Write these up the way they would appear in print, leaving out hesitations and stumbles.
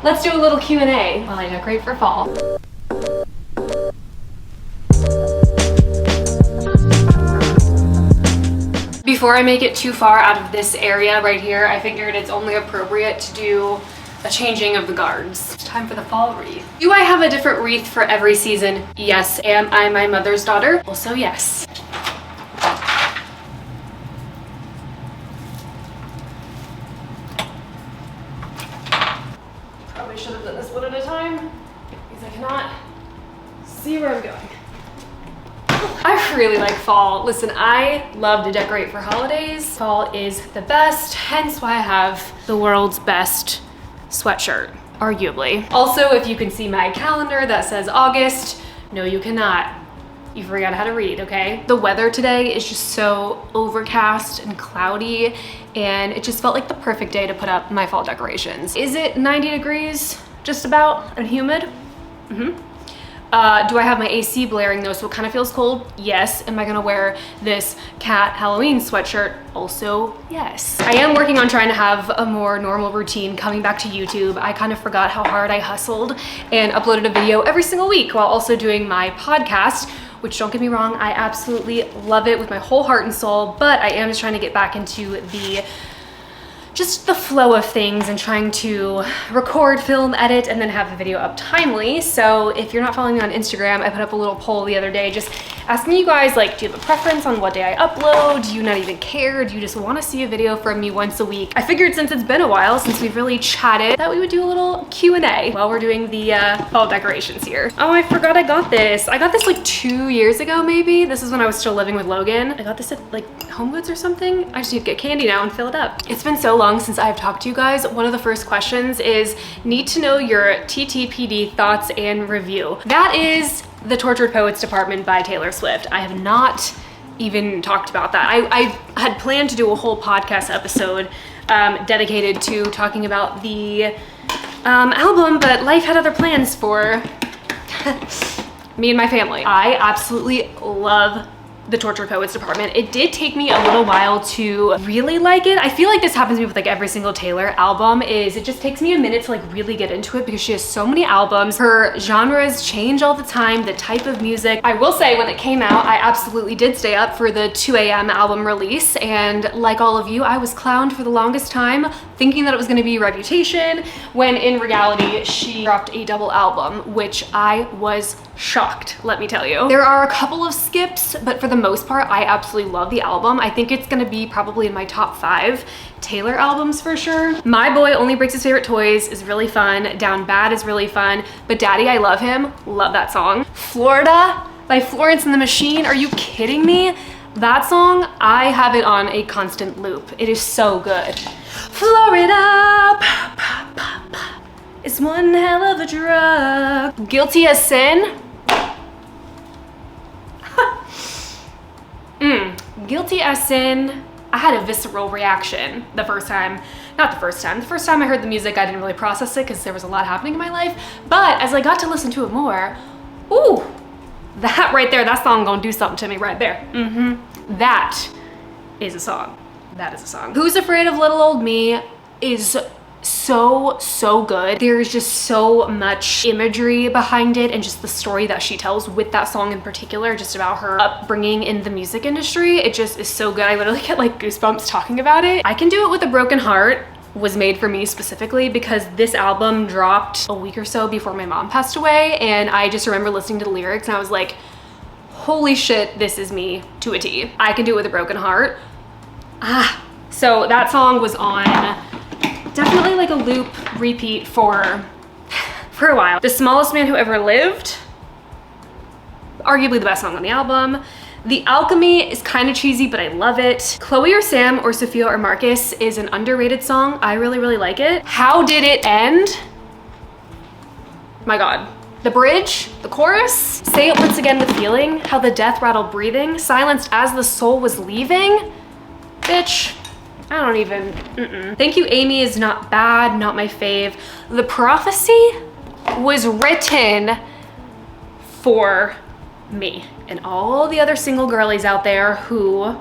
let's do a little Q&A while I decorate for fall. Before I make it too far out of this area right here, I figured it's only appropriate to do a changing of the guards. It's time for the fall wreath. Do I have a different wreath for every season? Yes. Am I my mother's daughter? Also yes. Probably should have done this one at a time because I cannot see where I'm going. I really like fall. Listen, I love to decorate for holidays. Fall is the best, hence why I have the world's best sweatshirt, arguably. Also, if you can see my calendar that says August, no you cannot. You forgot how to read, okay? The weather today is just so overcast and cloudy, and it just felt like the perfect day to put up my fall decorations. Is it 90 degrees, just about, and humid? Do I have my AC blaring though, so it kind of feels cold? Yes. Am I gonna wear this cat Halloween sweatshirt? Also, yes. I am working on trying to have a more normal routine coming back to YouTube. I kind of forgot how hard I hustled and uploaded a video every single week while also doing my podcast, which, don't get me wrong, I absolutely love it with my whole heart and soul, but I am just trying to get back into just the flow of things and trying to record, film, edit, and then have the video up timely. So if you're not following me on Instagram, I put up a little poll the other day just asking you guys, like, do you have a preference on what day I upload? Do you not even care? Do you just want to see a video from me once a week? I figured since it's been a while since we've really chatted that we would do a little Q&A while we're doing the fall decorations here. Oh, I forgot I got this. I got this like 2 years ago, maybe. This is when I was still living with Logan. I got this at like Home Goods or something. I just need to get candy now and fill it up. It's been so long since I've talked to you guys. One of the first questions is, need to know your TTPD thoughts and review. That is The Tortured Poets Department by Taylor Swift. I have not even talked about that. I had planned to do a whole podcast episode dedicated to talking about the album, but life had other plans for me and my family. I absolutely love The Tortured Poets Department. It did take me a little while to really like it. I feel like this happens to me with like every single Taylor album, is it just takes me a minute to like really get into it because she has so many albums. Her genres change all the time, the type of music. I will say when it came out, I absolutely did stay up for the 2 a.m. album release, and like all of you, I was clowned for the longest time thinking that it was gonna be Reputation, when in reality, she dropped a double album, which I was shocked, let me tell you. There are a couple of skips, but for the most part, I absolutely love the album. I think it's gonna be probably in my top 5 Taylor albums for sure. My Boy Only Breaks His Favorite Toys is really fun. Down Bad is really fun. But Daddy, I Love Him, love that song. Florida by Florence and the Machine, are you kidding me? That song, I have it on a constant loop. It is so good. Florida, it's one hell of a drug. Guilty as Sin. Guilty as Sin. I had a visceral reaction the first time. Not the first time. The first time I heard the music, I didn't really process it because there was a lot happening in my life. But as I got to listen to it more, ooh, that right there, that song gonna do something to me right there. That is a song. That is a song. Who's Afraid of Little Old Me is so good. There's just so much imagery behind it, and just the story that she tells with that song in particular, just about her upbringing in the music industry. It just is so good. I literally get like goosebumps talking about it. I Can Do It With a Broken Heart was made for me specifically because this album dropped a week or so before my mom passed away, and I just remember listening to the lyrics and I was like, holy shit, this is me to a T. I Can Do It With a Broken Heart. So that song was on definitely like a loop repeat for a while. The Smallest Man Who Ever Lived, arguably the best song on the album. The Alchemy is kind of cheesy, but I love it. Chloe or Sam or Sophia or Marcus is an underrated song. I really like it. How Did It End? My God. The bridge, the chorus. Say It Once Again, The Feeling. How the Death Rattled Breathing. Silenced as the Soul Was Leaving. Bitch. I don't even, Thank You Amy is not bad, not my fave. The Prophecy was written for me and all the other single girlies out there who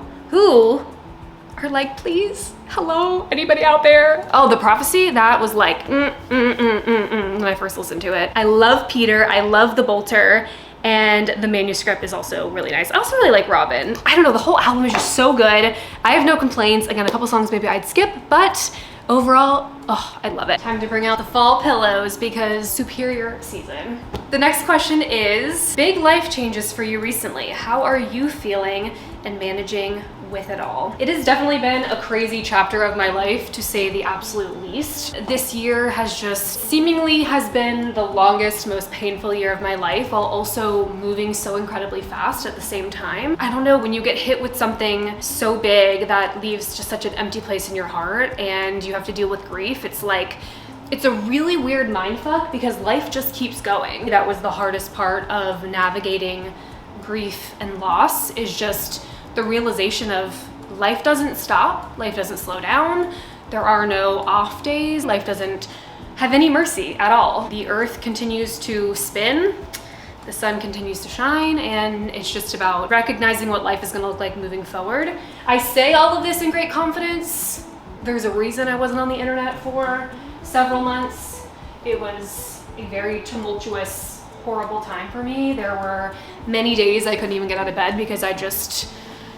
are like, please, hello, anybody out there? Oh, The Prophecy, that was like, when I first listened to it. I love Peter, I love The Bolter, and the manuscript is also really nice. I also really like Robin. I don't know, the whole album is just so good. I have no complaints. Again, a couple songs maybe I'd skip, but overall, oh, I love it. Time to bring out the fall pillows because superior season. The next question is, big life changes for you recently. How are you feeling and managing with it all? It has definitely been a crazy chapter of my life, to say the absolute least. This year has just seemingly has been the longest, most painful year of my life, while also moving so incredibly fast at the same time. I don't know, when you get hit with something so big that leaves just such an empty place in your heart and you have to deal with grief, it's like, it's a really weird mindfuck because life just keeps going. That was the hardest part of navigating grief and loss, is just the realization of life doesn't stop, life doesn't slow down, there are no off days, life doesn't have any mercy at all. The earth continues to spin, the sun continues to shine, and it's just about recognizing what life is gonna look like moving forward. I say all of this in great confidence. There's a reason I wasn't on the internet for several months. It was a very tumultuous, horrible time for me. There were many days I couldn't even get out of bed because I just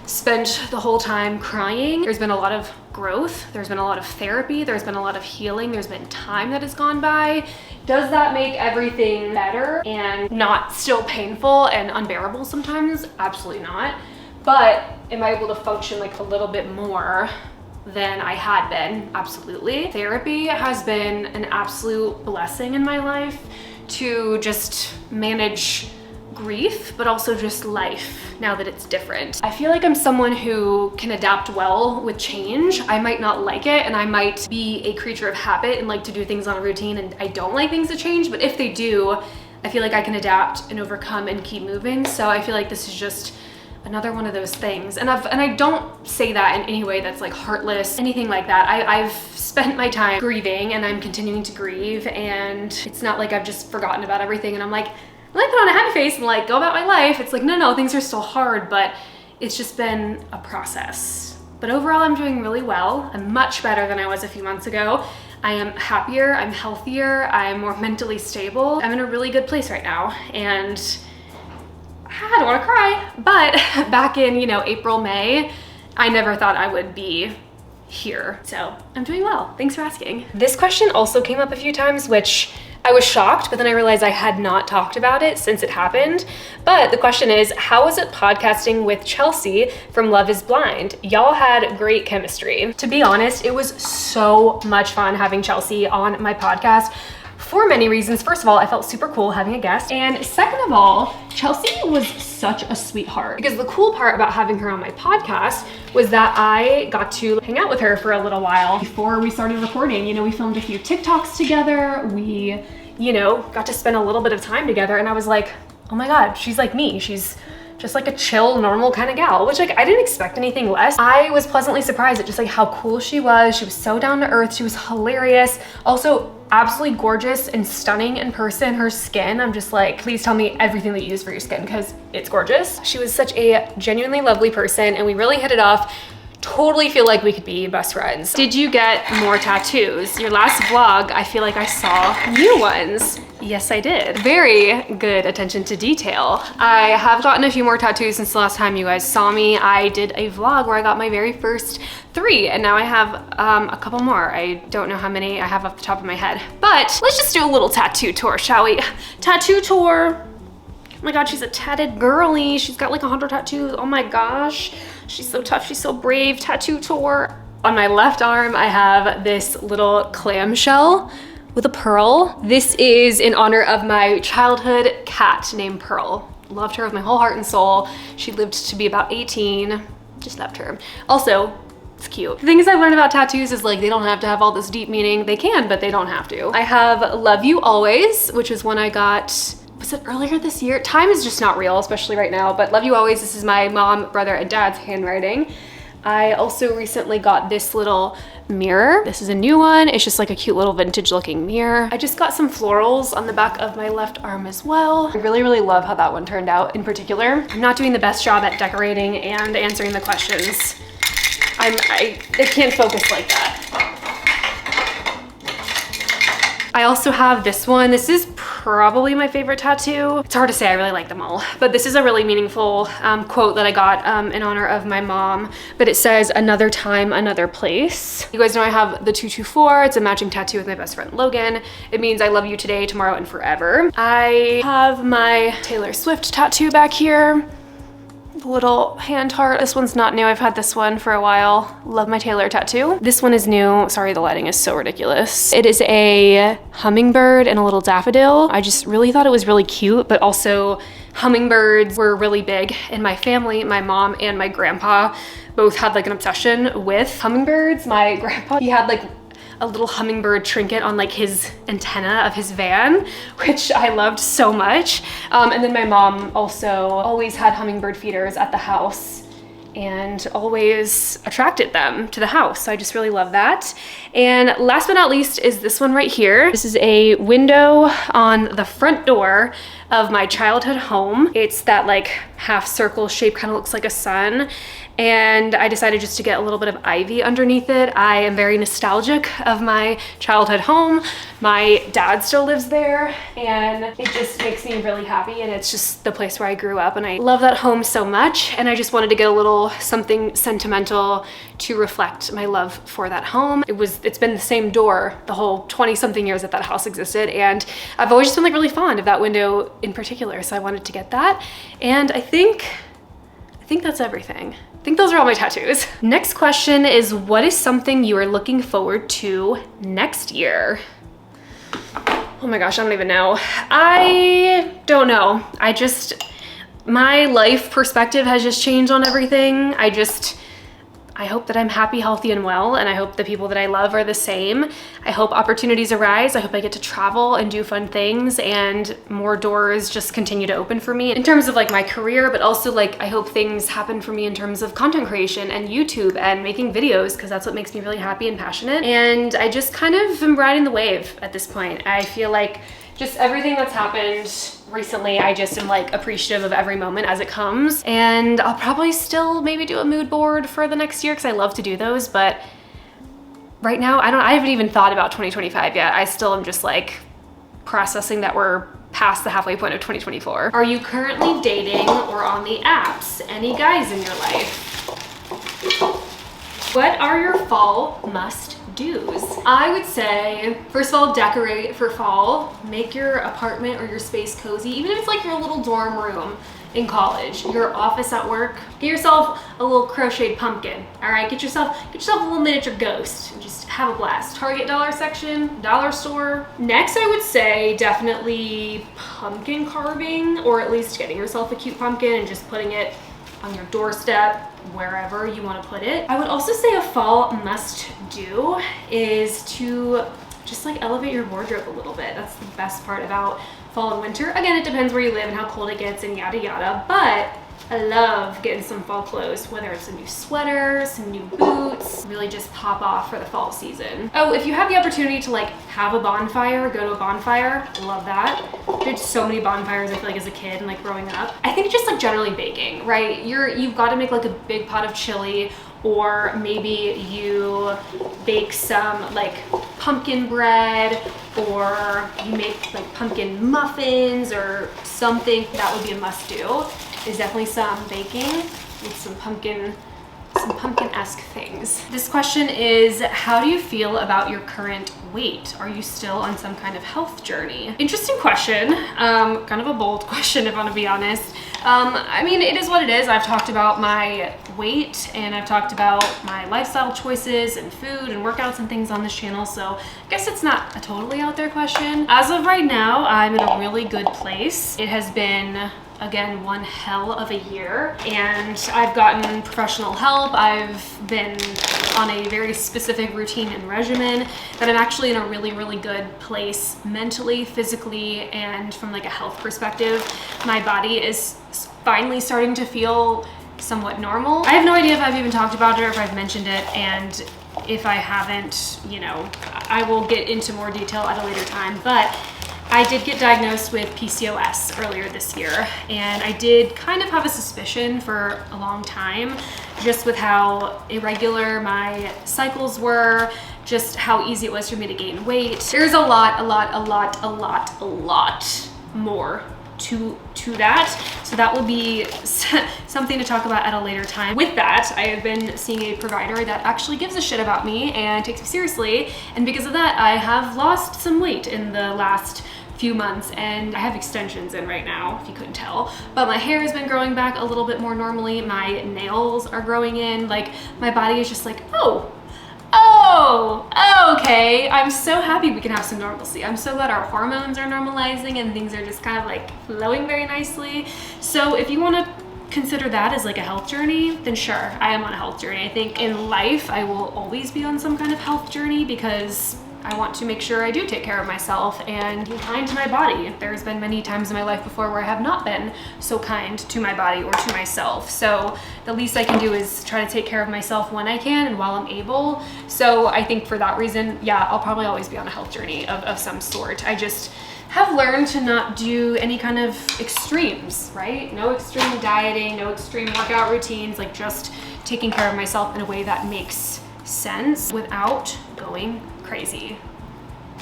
spent the whole time crying. There's been a lot of growth. There's been a lot of therapy. There's been a lot of healing. There's been time that has gone by. Does that make everything better and not still painful and unbearable sometimes? Absolutely not. But am I able to function like a little bit more than I had been? Absolutely. Therapy has been an absolute blessing in my life to just manage grief, but also just life now that it's different. I feel like I'm someone who can adapt well with change. I might not like it, and I might be a creature of habit and like to do things on a routine, and I don't like things to change, but if they do, I feel like I can adapt and overcome and keep moving. So I feel like this is just another one of those things. And I don't say that in any way that's like heartless, anything like that. I've spent my time grieving, and I'm continuing to grieve, and it's not like I've just forgotten about everything and I'm like, put on a happy face and like go about my life. It's like, no, things are still hard, but it's just been a process. But overall, I'm doing really well. I'm much better than I was a few months ago. I am happier, I'm healthier, I'm more mentally stable. I'm in a really good place right now, and I don't wanna cry, but back in, April, May, I never thought I would be here. So I'm doing well, thanks for asking. This question also came up a few times, which I was shocked, but then I realized I had not talked about it since it happened. But the question is, how was it podcasting with Chelsea from Love is Blind? Y'all had great chemistry. To be honest, it was so much fun having Chelsea on my podcast for many reasons. First of all, I felt super cool having a guest. And second of all, Chelsea was such a sweetheart. Because the cool part about having her on my podcast was that I got to hang out with her for a little while before we started recording. We filmed a few TikToks together. We, got to spend a little bit of time together, and I was like, oh my God, she's like me. She's just like a chill, normal kind of gal, which like I didn't expect anything less. I was pleasantly surprised at just like how cool she was. She was so down to earth. She was hilarious. Also absolutely gorgeous and stunning in person. Her skin, I'm just like, please tell me everything that you use for your skin because it's gorgeous. She was such a genuinely lovely person, and we really hit it off. Totally feel like we could be best friends. Did you get more tattoos? Your last vlog, I feel like I saw new ones. Yes, I did. Very good attention to detail. I have gotten a few more tattoos since the last time you guys saw me. I did a vlog where I got my very first 3, and now I have a couple more. I don't know how many I have off the top of my head, but let's just do a little tattoo tour, shall we? Tattoo tour. Oh my God, she's a tatted girly. She's got like 100 tattoos. Oh my gosh. She's so tough, she's so brave. Tattoo tour. On my left arm, I have this little clamshell with a pearl. This is in honor of my childhood cat named Pearl. Loved her with my whole heart and soul. She lived to be about 18. Just loved her. Also, it's cute. The things I've learned about tattoos is like, they don't have to have all this deep meaning. They can, but they don't have to. I have Love You Always, which is one I got, was it earlier this year? Time is just not real, especially right now, but Love You Always, this is my mom, brother, and dad's handwriting. I also recently got this little mirror. This is a new one. It's just like a cute little vintage looking mirror. I just got some florals on the back of my left arm as well. I really, really love how that one turned out in particular. I'm not doing the best job at decorating and answering the questions I can't focus like that. I also have this one. This is probably my favorite tattoo. It's hard to say, I really like them all, but this is a really meaningful quote that I got in honor of my mom, but it says, "Another time, another place." You guys know I have the 224. It's a matching tattoo with my best friend Logan. It means I love you today, tomorrow, and forever. I have my Taylor Swift tattoo back here. The little hand heart. This one's not new. I've had this one for a while. Love my Taylor tattoo. This one is new. Sorry, the lighting is so ridiculous. It is a hummingbird and a little daffodil. I just really thought it was really cute, but also hummingbirds were really big in my family. My mom and my grandpa both had like an obsession with hummingbirds. My grandpa, he had like a little hummingbird trinket on like his antenna of his van, which I loved so much. And then my mom also always had hummingbird feeders at the house and always attracted them to the house. So I just really love that. And last but not least is this one right here. This is a window on the front door of my childhood home. It's that like half circle shape, kind of looks like a sun. And I decided just to get a little bit of ivy underneath it. I am very nostalgic of my childhood home. My dad still lives there and it just makes me really happy, and it's just the place where I grew up and I love that home so much, and I just wanted to get a little something sentimental to reflect my love for that home. It's been the same door the whole 20 something years that house existed, and I've always just been like really fond of that window in particular, so I wanted to get that. And I think that's everything. I think those are all my tattoos. Next question is, what is something you are looking forward to next year? Oh my gosh, I don't even know. I don't know. My life perspective has just changed on everything. I hope that I'm happy, healthy, and well, and I hope the people that I love are the same. I hope opportunities arise. I hope I get to travel and do fun things, and more doors just continue to open for me in terms of like my career, but also like I hope things happen for me in terms of content creation and YouTube and making videos, because that's what makes me really happy and passionate. And I just kind of am riding the wave at this point. I feel like just everything that's happened recently, I just am like appreciative of every moment as it comes. And I'll probably still maybe do a mood board for the next year because I love to do those, but right now I haven't even thought about 2025 yet. I still am just like processing that we're past the halfway point of 2024. Are you currently dating or on the apps? Any guys in your life? What are your fall must-dos? I would say, first of all, decorate for fall. Make your apartment or your space cozy, even if it's like your little dorm room in college, your office at work. Get yourself a little crocheted pumpkin, all right? Get yourself a little miniature ghost and just have a blast. Target dollar section, dollar store. Next, I would say definitely pumpkin carving, or at least getting yourself a cute pumpkin and just putting it on your doorstep, wherever you want to put it. I would also say a fall must-do is to just like elevate your wardrobe a little bit. That's the best part about fall and winter. Again, it depends where you live and how cold it gets and yada yada, but I love getting some fall clothes, whether it's a new sweater, some new boots, really just pop off for the fall season. Oh, if you have the opportunity to like have a bonfire, go to a bonfire, love that. I did so many bonfires, I feel like, as a kid and like growing up. I think just like generally baking, right? You've got to make like a big pot of chili, or maybe you bake some like pumpkin bread, or you make like pumpkin muffins or something. That would be a must-do. Is definitely some baking with some pumpkin-esque things. This question is, how do you feel about your current weight? Are you still on some kind of health journey? Interesting question. Kind of a bold question, if I want to be honest. I mean, it is what it is. I've talked about my weight and I've talked about my lifestyle choices and food and workouts and things on this channel, so I guess it's not a totally out there question. As of right now, I'm in a really good place. It has been, again, one hell of a year, and I've gotten professional help. I've been on a very specific routine and regimen that I'm actually in a really, really good place mentally, physically, and from like a health perspective. My body is finally starting to feel somewhat normal. I have no idea if I've even talked about it or if I've mentioned it, and if I haven't, you know, I will get into more detail at a later time, but I did get diagnosed with PCOS earlier this year, and I did kind of have a suspicion for a long time just with how irregular my cycles were, just how easy it was for me to gain weight. There's a lot more to that. So that will be something to talk about at a later time. With that, I have been seeing a provider that actually gives a shit about me and takes me seriously. And because of that, I have lost some weight in the last few months, and I have extensions in right now, if you couldn't tell. But my hair has been growing back a little bit more normally. My nails are growing in. Like, my body is just like, oh, okay. I'm so happy we can have some normalcy. I'm so glad our hormones are normalizing and things are just kind of like flowing very nicely. So if you want to consider that as like a health journey, then sure, I am on a health journey. I think in life, I will always be on some kind of health journey because I want to make sure I do take care of myself and be kind to my body. There's been many times in my life before where I have not been so kind to my body or to myself. So the least I can do is try to take care of myself when I can and while I'm able. So I think for that reason, yeah, I'll probably always be on a health journey of some sort. I just have learned to not do any kind of extremes, right? No extreme dieting, no extreme workout routines, like just taking care of myself in a way that makes sense without going crazy.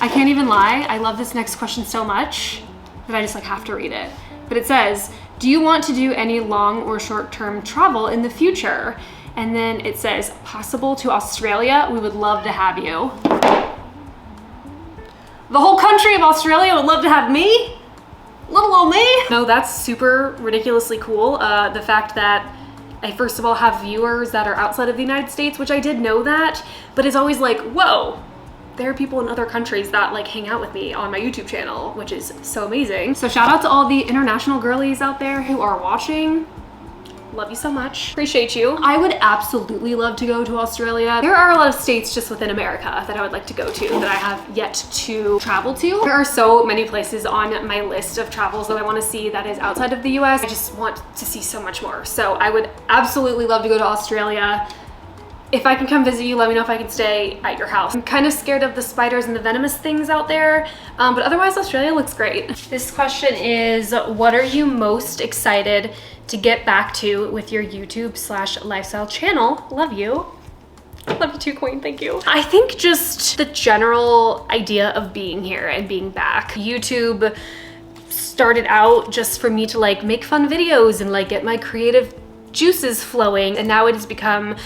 I can't even lie, I love this next question so much that I just like have to read it. But it says, do you want to do any long or short-term travel in the future? And then it says, possible to Australia, we would love to have you. The whole country of Australia would love to have me? Little old me? No, that's super ridiculously cool. The fact that I first of all have viewers that are outside of the United States, which I did know that, but it's always like, whoa, there are people in other countries that like hang out with me on my YouTube channel, which is so amazing. So shout out to all the international girlies out there who are watching. Love you so much. Appreciate you. I would absolutely love to go to Australia. There are a lot of states just within America that I would like to go to that I have yet to travel to. There are so many places on my list of travels that I want to see that is outside of the US. I just want to see so much more. So I would absolutely love to go to Australia. If I can come visit you, let me know if I can stay at your house. I'm kind of scared of the spiders and the venomous things out there, but otherwise Australia looks great. This question is, what are you most excited to get back to with your YouTube/lifestyle channel? Love you. Love you too, Queen, thank you. I think just the general idea of being here and being back. YouTube started out just for me to like make fun videos and like get my creative juices flowing, and now it has become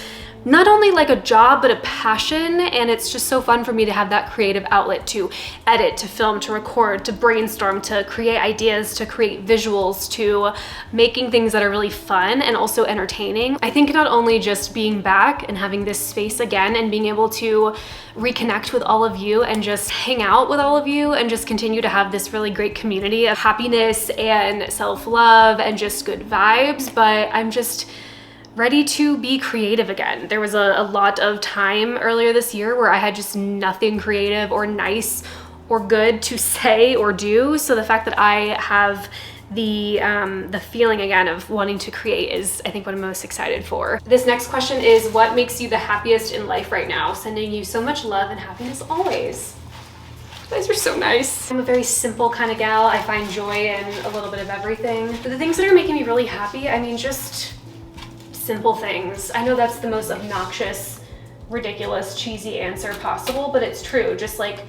not only like a job, but a passion. And it's just so fun for me to have that creative outlet to edit, to film, to record, to brainstorm, to create ideas, to create visuals, to making things that are really fun and also entertaining. I think not only just being back and having this space again and being able to reconnect with all of you and just hang out with all of you and just continue to have this really great community of happiness and self-love and just good vibes, but I'm just ready to be creative again. There was a lot of time earlier this year where I had just nothing creative or nice or good to say or do. So the fact that I have the feeling again of wanting to create is, I think, what I'm most excited for. This next question is, what makes you the happiest in life right now? Sending you so much love and happiness always. You guys are so nice. I'm a very simple kind of gal. I find joy in a little bit of everything. But the things that are making me really happy, I mean, just simple things. I know that's the most obnoxious, ridiculous, cheesy answer possible, but it's true. Just like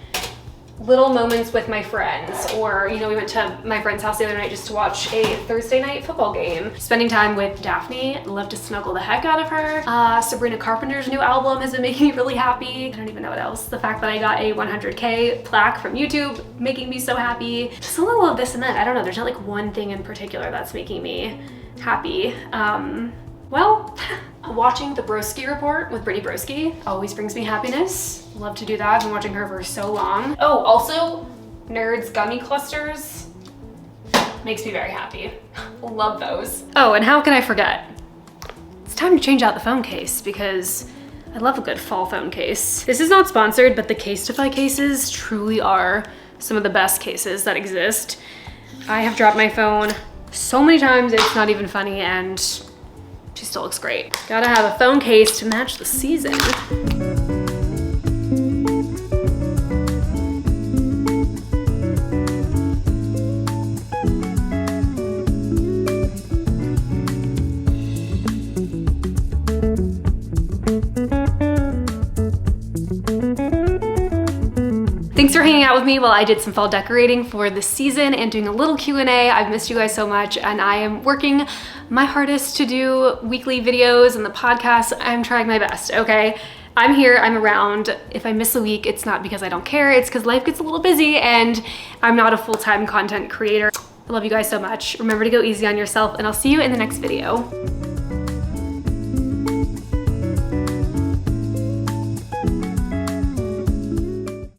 little moments with my friends, or, you know, we went to my friend's house the other night just to watch a Thursday night football game. Spending time with Daphne, love to snuggle the heck out of her. Sabrina Carpenter's new album has been making me really happy. I don't even know what else. The fact that I got a 100K plaque from YouTube, making me so happy. Just a little of this and that. I don't know, there's not like one thing in particular that's making me happy. Well, watching the Broski Report with Brittany Broski always brings me happiness. Love to do that. I've been watching her for so long. Oh, also, Nerds gummy clusters makes me very happy. Love those. Oh, and how can I forget? It's time to change out the phone case because I love a good fall phone case. This is not sponsored, but the Casetify cases truly are some of the best cases that exist. I have dropped my phone so many times, it's not even funny, and she still looks great. Gotta have a phone case to match the season. Thanks for hanging out with me while I did some fall decorating for this season and doing a little Q&A. I've missed you guys so much, and I am working my hardest to do weekly videos and the podcast. I'm trying my best, okay? I'm here, I'm around. If I miss a week, it's not because I don't care, it's because life gets a little busy and I'm not a full-time content creator. I love you guys so much. Remember to go easy on yourself, and I'll see you in the next video.